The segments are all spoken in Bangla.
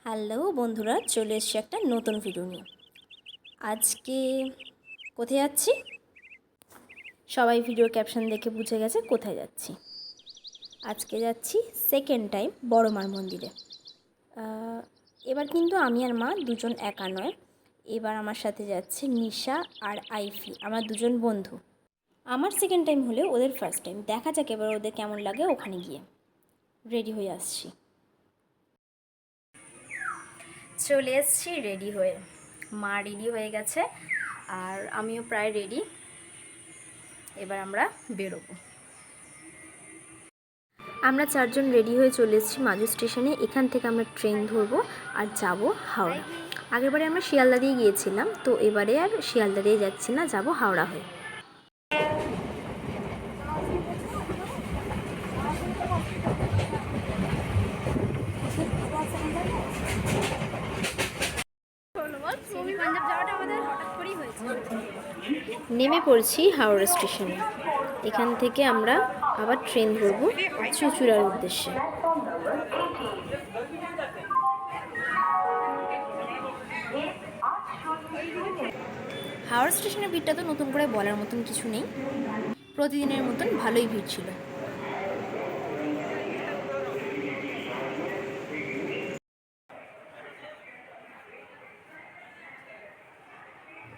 হ্যালো বন্ধুরা, চলে এসছি একটা নতুন ভিডিও নিয়ে। আজকে কোথায় যাচ্ছি সবাই ভিডিও ক্যাপশন দেখে বুঝে গেছে কোথায় যাচ্ছি। আজকে যাচ্ছি সেকেন্ড টাইম বড় মার মন্দিরে। এবার কিন্তু আমি আর মা দুজন একা নয়, এবার আমার সাথে যাচ্ছে নিশা আর আইফি, আমার দুজন বন্ধু। আমার সেকেন্ড টাইম হলেও ওদের ফার্স্ট টাইম। দেখা যাক এবার ওদের কেমন লাগে। ওখানে গিয়ে রেডি হয়ে আসছি। চলে এসেছি রেডি হয়ে। মা রেডি হয়ে গেছে আর আমিও প্রায় রেডি। এবার আমরা বেরোবো। আমরা চারজন রেডি হয়ে চলে এসেছি মাজু স্টেশনে। এখান থেকে আমরা ট্রেন ধরবো আর যাব হাওড়া। আগেরবারে আমরা শিয়ালদা দিয়ে গিয়েছিলাম, তো এবারে আর শিয়ালদা দিয়ে যাচ্ছি না, যাব হাওড়া হয়ে। নেমে পড়ছি হাওড়া স্টেশনে। এখান থেকে আমরা আবার ট্রেন ধরবো চুঁচুড়ার উদ্দেশ্যে। হাওড়া স্টেশনের ভিড়টা তো নতুন করে বলার মতন কিছু নেই, প্রতিদিনের মতন ভালোই ভিড় ছিল।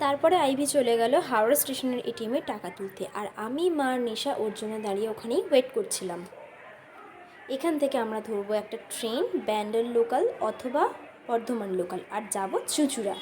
তারপরে আইভি চলে গেল হাওড়া স্টেশনের এটিএমে টাকা তুলতে, আর আমি মা নিশা ওর জন্য দাঁড়িয়ে ওখানেই ওয়েট করছিলাম। এখান থেকে আমরা ধরবো একটা ট্রেন, ব্যান্ডেল লোকাল অথবা বর্ধমান লোকাল, আর যাব চুঁচুড়া।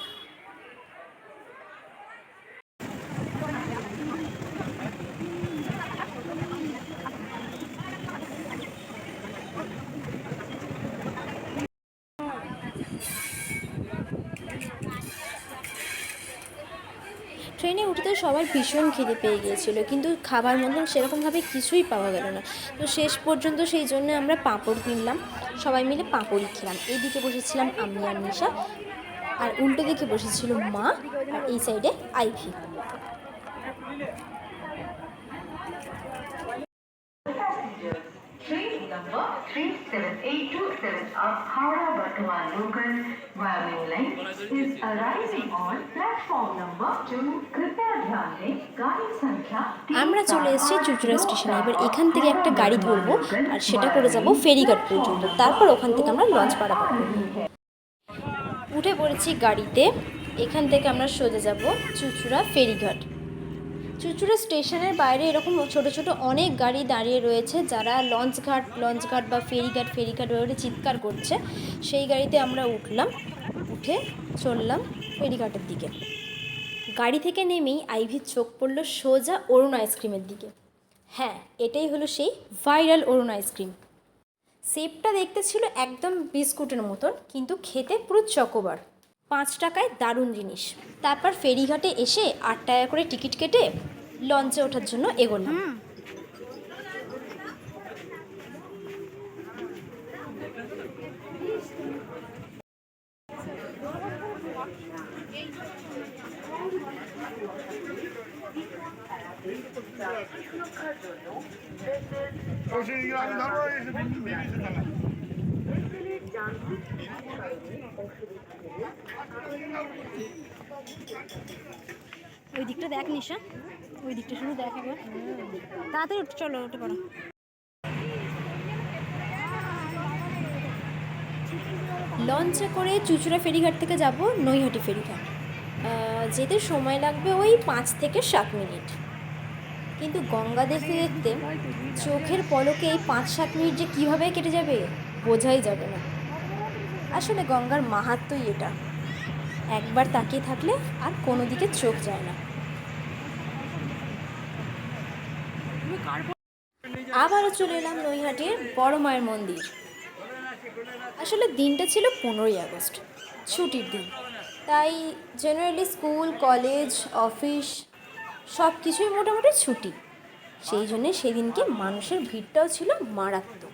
ট্রেনে উঠতে সবার ভীষণ খিদে পেয়ে গিয়েছিলো, কিন্তু খাবার মতন সেরকমভাবে কিছুই পাওয়া গেল না। তো শেষ পর্যন্ত সেই জন্য আমরা পাঁপড় কিনলাম, সবাই মিলে পাঁপড়ই খেলাম। এই দিকে বসেছিলাম আমি আর নিশা, আর উল্টো দিকে বসেছিল মা, আর এই সাইডে ivy. Train number 37827 of Howrah Bardhaman local via main line is arriving on platform number 2. कृपया ध्यान दें गाड़ी संख्या আমরা চলে এসেছি চুঁচুড়া স্টেশনে। এবার এখান থেকে একটা গাড়ি ধরবো আর সেটা করে যাব ফেরিঘাট পর্যন্ত। তারপর ওখান থেকে আমরা লঞ্চ পারাপার করব। উঠে পড়েছি গাড়িতে। এখান থেকে আমরা সোজা যাব চুঁচুড়া ফেরিঘাট। চুঁচুড়া স্টেশনের বাইরে এরকম ছোট ছোট অনেক গাড়ি দাঁড়িয়ে রয়েছে, যারা লঞ্চ ঘাট বা ফেরিঘাট বলে চিৎকার করছে। সেই গাড়িতে আমরা উঠলাম, উঠে চললাম ফেরিঘাটের দিকে। গাড়ি থেকে নেমেই আইভির চোখ পড়ল সোজা অরুণ আইসক্রিমের দিকে। হ্যাঁ, এটাই হলো সেই ভাইরাল অরুণ আইসক্রিম। শেপটা দেখতে ছিল একদম বিস্কুটের মতন, কিন্তু খেতে পুরো চকোবার। 5 টাকায় দারুণ জিনিস। তারপর ফেরিঘাটে এসে 8 টাকা করে টিকিট কেটে লঞ্চে ওঠার জন্য এগোলাম। ওই দিকটা দেখ নিশা, ওই দিকটা শুধু দেখ একবার। তাড়াতাড়ি চলো, উঠে পড়ো। লঞ্চে করে চুঁচুড়া ফেরিঘাট থেকে যাব নৈহাটি ফেরিঘাট। যেতে সময় লাগবে ওই 5 থেকে 7 মিনিট। কিন্তু গঙ্গা দেখতে দেখতে চোখের পলকে এই 5-7 মিনিট যে কীভাবে কেটে যাবে বোঝাই যাবে না। আসলে গঙ্গার মাহাত্ম্যই এটা, একবার তাকিয়ে থাকলে আর কোনো দিকে চোখ যায় না। আবারও চলে এলাম নৈহাটির বড় মায়ের মন্দির। আসলে দিনটা ছিল 15ই আগস্ট, ছুটির দিন। তাই জেনারেলি স্কুল, কলেজ, অফিস সব কিছুই মোটামুটি ছুটি। সেই জন্যে সেদিনকে মানুষের ভিড়টাও ছিল মারাত্মক।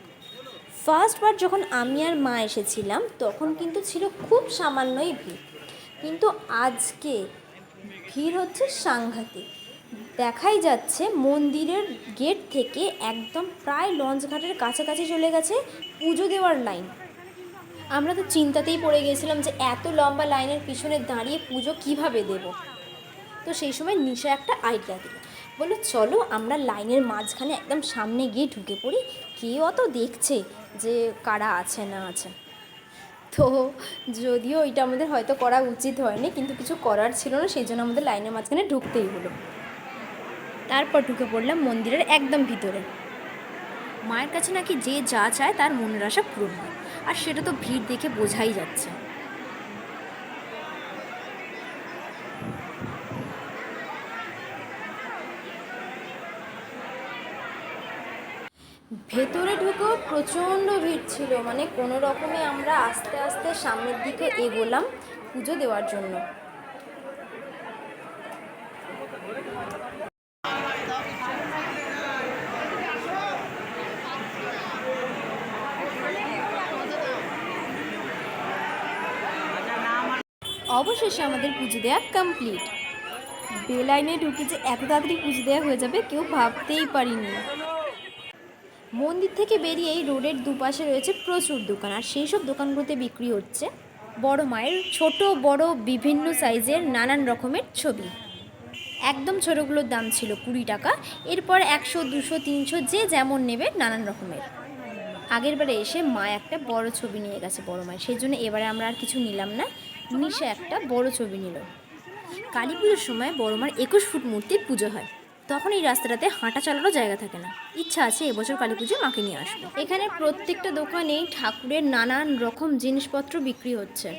ফার্স্টবার যখন আমি আর মা এসেছিলাম তখন কিন্তু ছিল খুব সামান্যই ভিড়, কিন্তু আজকে ভিড় হচ্ছে সাংঘাতিক। দেখাই যাচ্ছে মন্দিরের গেট থেকে একদম প্রায় লঞ্চ ঘাটের কাছাকাছি চলে গেছে পুজো দেওয়ার লাইন। আমরা তো চিন্তাতেই পড়ে গিয়েছিলাম যে এত লম্বা লাইনের পিছনে দাঁড়িয়ে পুজো কিভাবে দেব। তো সেই সময় নিশা একটা আইডিয়া দিল, বললো চলো আমরা লাইনের মাঝখানে একদম সামনে গিয়ে ঢুকে পড়ি, কেউ অত দেখছে যে কারা আছে না আছে। তো যদিও এটা আমাদের হয়তো করা উচিত হয়নি, কিন্তু কিছু করার ছিল না, সেই জন্য আমাদের লাইনের মাঝখানে ঢুকতেই হলো। তারপর ঢুকে পড়লাম মন্দিরের একদম ভিতরে। মায়ের কাছে নাকি যে যা চায় তার মনের আশা পূরণ হয়, আর সেটা তো ভিড় দেখে বোঝাই যাচ্ছে। ভেতরে ঢুকেও প্রচণ্ড ভিড় ছিল, মানে কোনো রকমে আমরা আস্তে আস্তে সামনের দিকে এগোলাম পুজো দেওয়ার জন্য। অবশেষে আমাদের পুজো দেওয়া কমপ্লিট। বেলাইনে ঢুকে যে এত তাড়াতাড়ি পুজো দেওয়া হয়ে যাবে কেউ ভাবতেই পারিনি। মন্দির থেকে বেরিয়েই রোডের দুপাশে রয়েছে প্রচুর দোকান, আর সেই সব দোকানগুলোতে বিক্রি হচ্ছে বড় মায়ের ছোট বড় বিভিন্ন সাইজের নানান রকমের ছবি। একদম ছোটোগুলোর দাম ছিল 20 টাকা, এরপর 100, 200, 300 যে যেমন নেবে নানান রকমের। আগের বারে এসে মা একটা বড় ছবি নিয়ে গেছে বড় মায়ের, সেই জন্য এবারে আমরা আর কিছু নিলাম না, নিশা একটা বড় ছবি নিল। কালী পুজোর সময় বড় মার 21 ফুট মূর্তির পুজো হয়, তখন এই রাস্তাটাতে হাঁটা চালারও জায়গা থাকে না। ইচ্ছা আছে এবছর কালী পুজো মাকে নিয়ে আসবো। এখানে প্রত্যেকটা দোকানেই ঠাকুরের নানান রকম জিনিসপত্র বিক্রি হচ্ছে,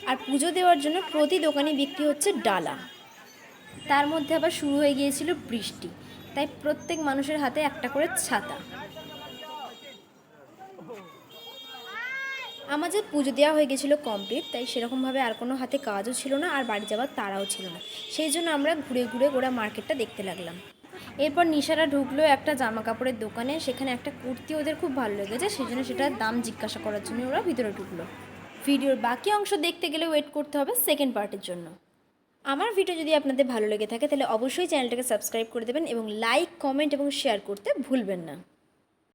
আর পুজো দেওয়ার জন্য প্রতি দোকানে বিক্রি হচ্ছে ডালা। তার মধ্যে আবার শুরু হয়ে গিয়েছিল বৃষ্টি, তাই প্রত্যেক মানুষের হাতে একটা করে ছাতা। আমাদের পুজো দেওয়া হয়ে গেছিলো কমপ্লিট, তাই সেরকমভাবে আর কোনো হাতে কাজও ছিল না, আর বাড়ি যাওয়ার তাড়াও ছিল না, সেই জন্য আমরা ঘুরে ঘুরে গোড়া মার্কেটটা দেখতে লাগলাম। এরপর নিশারা ঢুকলো একটা জামা কাপড়ের দোকানে, সেখানে একটা কুর্তি ওদের খুব ভালো লেগেছে, সেই জন্য সেটার দাম জিজ্ঞাসা করার জন্য ওরা ভিতরে ঢুকলো। ভিডিওর বাকি অংশ দেখতে গেলে ওয়েট করতে হবে সেকেন্ড পার্টের জন্য। আমার ভিডিও যদি আপনাদের ভালো লেগে থাকে তাহলে অবশ্যই চ্যানেলটাকে সাবস্ক্রাইব করে দেবেন এবং লাইক, কমেন্ট এবং শেয়ার করতে ভুলবেন না।